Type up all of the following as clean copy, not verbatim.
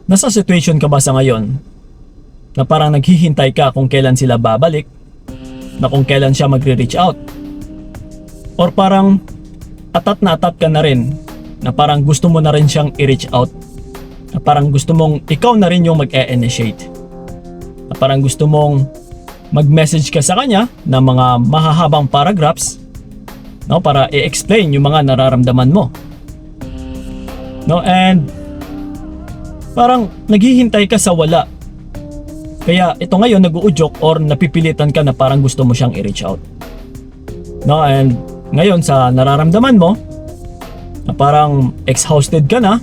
Nasa situation ka ba sa ngayon na parang naghihintay ka kung kailan sila babalik, na kung kailan siya magre-reach out? Or parang atat na atat ka na rin, na parang gusto mo na rin siyang i-reach out, na parang gusto mong ikaw na rin yung mag-e-initiate, na parang gusto mong mag-message ka sa kanya ng mga mahahabang paragraphs, no, para i-explain yung mga nararamdaman mo, no? And parang naghihintay ka sa wala. Kaya ito ngayon nag-uudyok or napipilitan ka na parang gusto mo siyang i-reach out, no? And ngayon sa nararamdaman mo na parang exhausted ka na,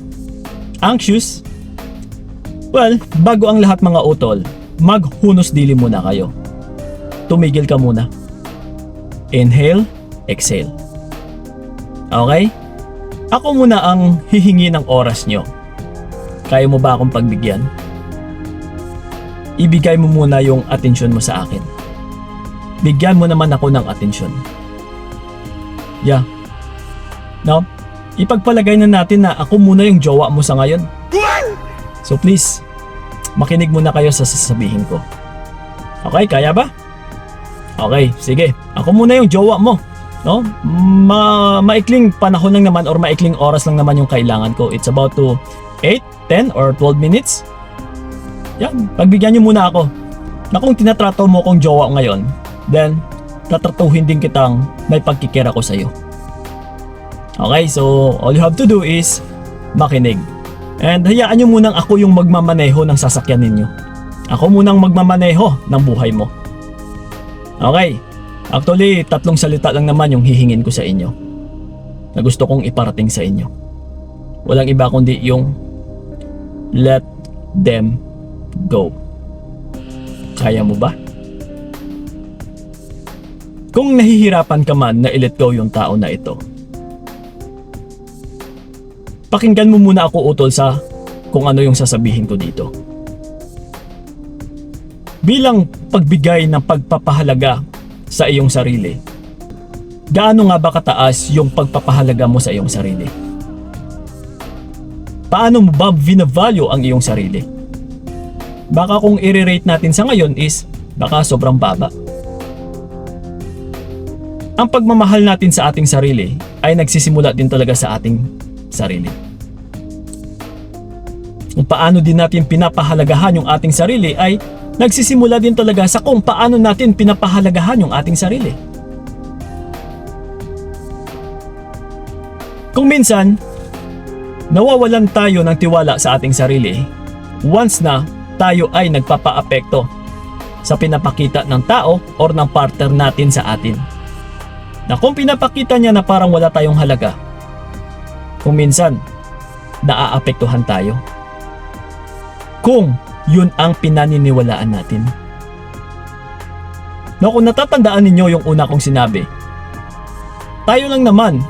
anxious, well, bago ang lahat mga utol, maghunos dili muna kayo. Tumigil ka muna. Inhale, exhale. Okay? Ako muna ang hihingi ng oras nyo. Kaya mo ba akong pagbigyan? Ibigay mo muna yung atensyon mo sa akin. Bigyan mo naman ako ng atensyon. Yeah. No? Ipagpalagay na natin na ako muna yung jowa mo sa ngayon. So please, makinig muna kayo sa sasabihin ko. Okay, kaya ba? Okay, sige. Ako muna yung jowa mo. No? Maikling panahon lang naman or maikling oras lang naman yung kailangan ko. It's about to 8, 10 or 12 minutes. Yan, pagbigyan nyo muna ako na kung tinatrato mo kong jowa ngayon, then tatratuhin din kitang may pagkikira ko sa'yo. Okay, so all you have to do is makinig. And hayaan nyo munang ako yung magmamaneho ng sasakyan ninyo. Ako munang magmamaneho ng buhay mo. Okay, actually 3 salita lang naman yung hihingin ko sa inyo na gusto kong iparating sa inyo. Walang iba kundi yung let them go. Kaya mo ba? Kung nahihirapan ka man na i-let go yung tao na ito, pakinggan mo muna ako utol sa kung ano yung sasabihin ko dito. Bilang pagbigay ng pagpapahalaga sa iyong sarili, gaano nga ba kataas yung pagpapahalaga mo sa iyong sarili? Paano mo ba vina-value ang iyong sarili? Baka kung i-rate natin sa ngayon is baka sobrang baba. Ang pagmamahal natin sa ating sarili ay nagsisimula din talaga sa ating sarili. Kung paano din natin pinapahalagahan yung ating sarili ay nagsisimula din talaga sa kung paano natin pinapahalagahan yung ating sarili. Kung minsan, nawawalan tayo ng tiwala sa ating sarili once na tayo ay nagpapaapekto sa pinapakita ng tao or ng partner natin sa atin. Na kung pinapakita niya na parang wala tayong halaga, kung minsan, naaapektuhan tayo. Kung yun ang pinaniniwalaan natin. No, kung natatandaan ninyo yung una kong sinabi, tayo lang naman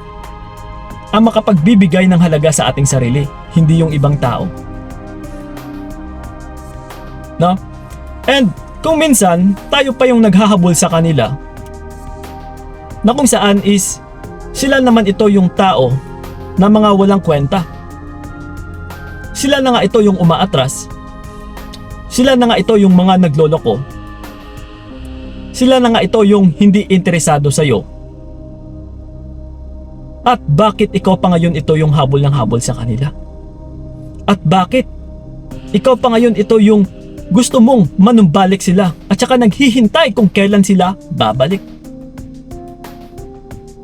ang makapagbibigay ng halaga sa ating sarili, hindi yung ibang tao. No? And kung minsan, tayo pa yung naghahabol sa kanila, na kung saan is sila naman ito yung tao na mga walang kwenta. Sila na nga ito yung umaatras. Sila na nga ito yung mga nagloloko. Sila na nga ito yung hindi interesado sa'yo. At bakit ikaw pa ngayon ito yung habol ng habol sa kanila? At bakit ikaw pa ngayon ito yung gusto mong manumbalik sila at saka naghihintay kung kailan sila babalik?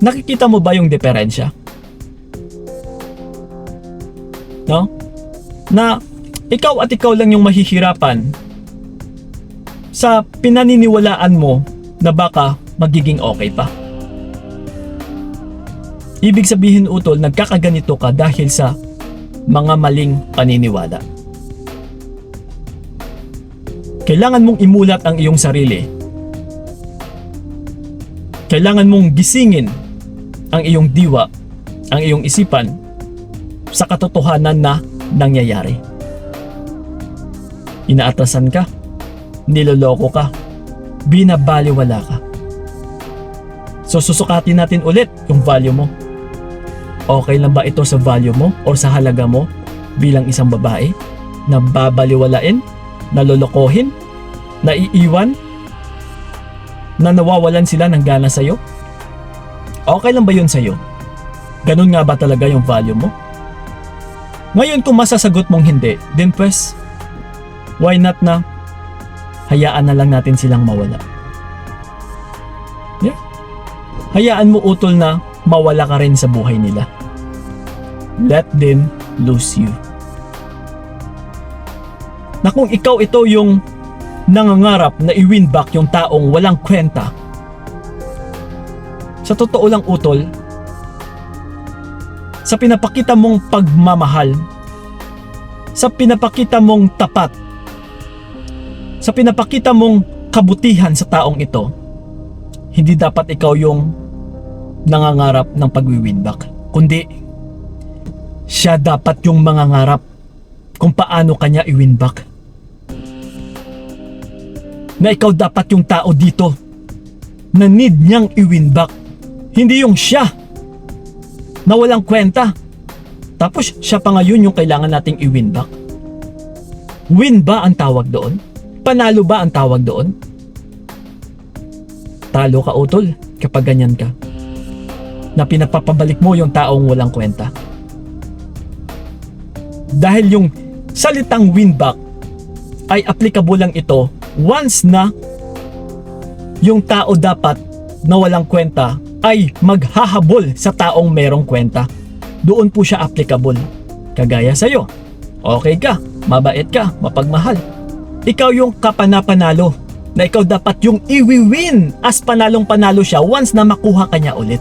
Nakikita mo ba yung diferensya? No? Na ikaw at ikaw lang yung mahihirapan sa pinaniniwalaan mo na baka magiging okay pa. Ibig sabihin utol, nagkakaganito ka dahil sa mga maling paniniwala. Kailangan mong imulat ang iyong sarili. Kailangan mong gisingin ang iyong diwa, ang iyong isipan sa katotohanan na nangyayari. Inaatrasan ka, niloloko ka, binabaliwala ka. So susukatin natin ulit yung value mo. Okay lang ba ito sa value mo or sa halaga mo bilang isang babae? na babaliwalain, nalolokohin, naiiwan, na nawawalan sila ng gana sa'yo? Okay lang ba yun sa'yo? Ganun nga ba talaga yung value mo? Ngayon kung masasagot mong hindi, then pues, why not na hayaan na lang natin silang mawala? Yeah. Hayaan mo utol na mawala ka rin sa buhay nila. Let them lose you. Na kung ikaw ito yung nangangarap na i-win back yung taong walang kwenta, sa totoo lang utol, sa pinapakita mong pagmamahal, sa pinapakita mong tapat, sa pinapakita mong kabutihan sa taong ito, hindi dapat ikaw yung nangangarap ng pag-win back, kundi siya dapat yung mangangarap kung paano kanya i-win back. Na ikaw dapat yung tao dito na need niyang i-win back, hindi yung siya na walang kwenta. Tapos siya pa ngayon yung kailangan nating i-win back. Win ba ang tawag doon? Panalo ba ang tawag doon? Talo ka utol kapag ganyan ka, na pinapapabalik mo yung taong walang kwenta. Dahil yung salitang win back ay applicable lang ito once na yung tao dapat na walang kwenta ay maghahabol sa taong merong kwenta. Doon po siya applicable. Kagaya sa'yo, okay ka, mabait ka, mapagmahal. Ikaw yung kapanapanalo, na ikaw dapat yung i-win as panalong panalo siya once na makuha ka niya ulit.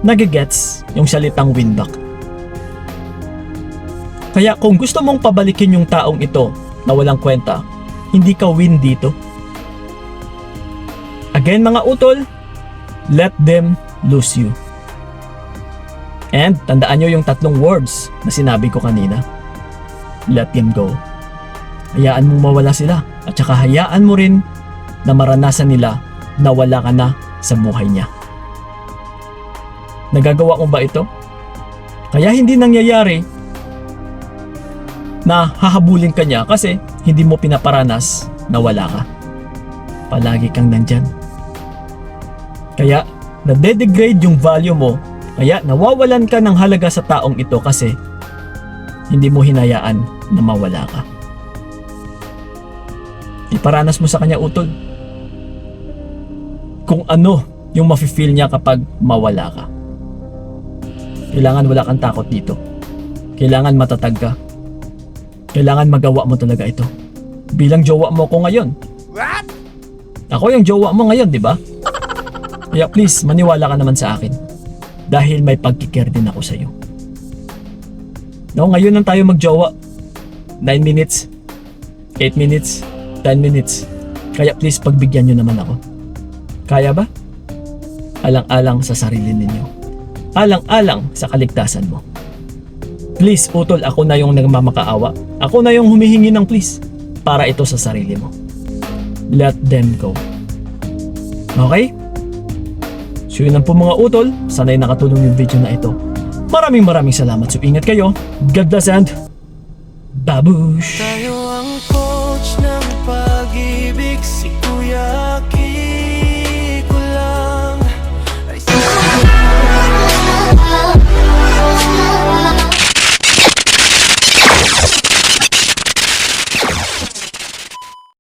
Nagigets yung salitang win back. Kaya kung gusto mong pabalikin yung taong ito na walang kwenta, hindi ka win dito. Again mga utol, let them lose you. And tandaan nyo yung tatlong words na sinabi ko kanina. Let them go. Hayaan mong mawala sila, at saka hayaan mo rin na maranasan nila na wala ka na sa buhay niya. Nagagawa mo ba ito? Kaya hindi nangyayari na hahabulin ka niya kasi hindi mo pinaparanas na wala ka. Palagi kang nandyan. Kaya nade-degrade yung value mo, kaya nawawalan ka ng halaga sa taong ito kasi hindi mo hinayaan na mawala ka. Iparanas mo sa kanya utol kung ano yung mafe-feel niya kapag mawala ka. Kailangan wala kang takot dito. Kailangan matatag ka. Kailangan magawa mo talaga ito. Bilang jowa mo ko ngayon. What? Ako yung jowa mo ngayon, di ba? Kaya please, maniwala ka naman sa akin. Dahil may pagkikare din ako sa'yo. No, ngayon lang tayo magjowa. 9 minutes, 8 minutes, 10 minutes. Kaya please, pagbigyan nyo naman ako. Kaya ba? Alang-alang sa sarili ninyo. Alang-alang sa kaligtasan mo. Please, utol, ako na yung nagmamakaawa. Ako na yung humihingi ng please para ito sa sarili mo. Let them go. Okay? So yun lang po mga utol. Sana'y nakatulong yung video na ito. Maraming salamat. So ingat kayo. God bless and babush! Tayo ang